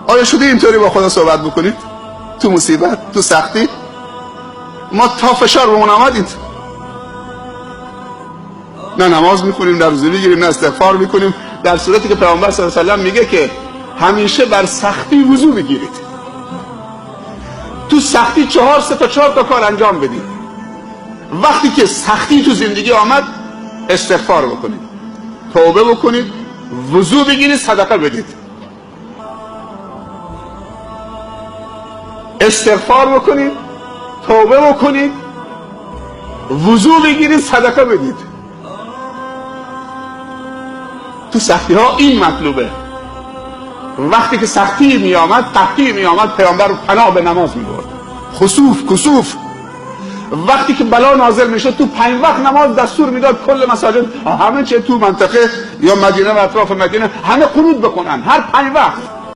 آیا شده اینطوری با خدا صحبت بکنید تو مصیبت، تو سختی؟ ما تا فشار بهمون آمدید نه نماز میخونیم، نه روزه میگیریم، نه استغفار میکنیم، در صورتی که پیامبر صلی الله علیه و سلم میگه که همیشه بر سختی وضو بگیرید، تو سختی 4 تا کار انجام بدید. وقتی که سختی تو زندگی آمد استغفار بکنید، توبه بکنید، وضو بگیرید، صدقه بدید. استغفار بکنید، توبه بکنید، وضو بگیرید، صدقه بدید. تو سختی ها این مطلوبه. وقتی که سختی می آمد، قحطی می آمد، پیامبر پناه به نماز می برد. خسوف کسوف وقتی که بلا نازل می شد تو 5 وقت نماز دستور میداد کل مساجد همه چه تو منطقه یا مدینه و اطراف مدینه همه قنوت بکنن هر 5 وقت.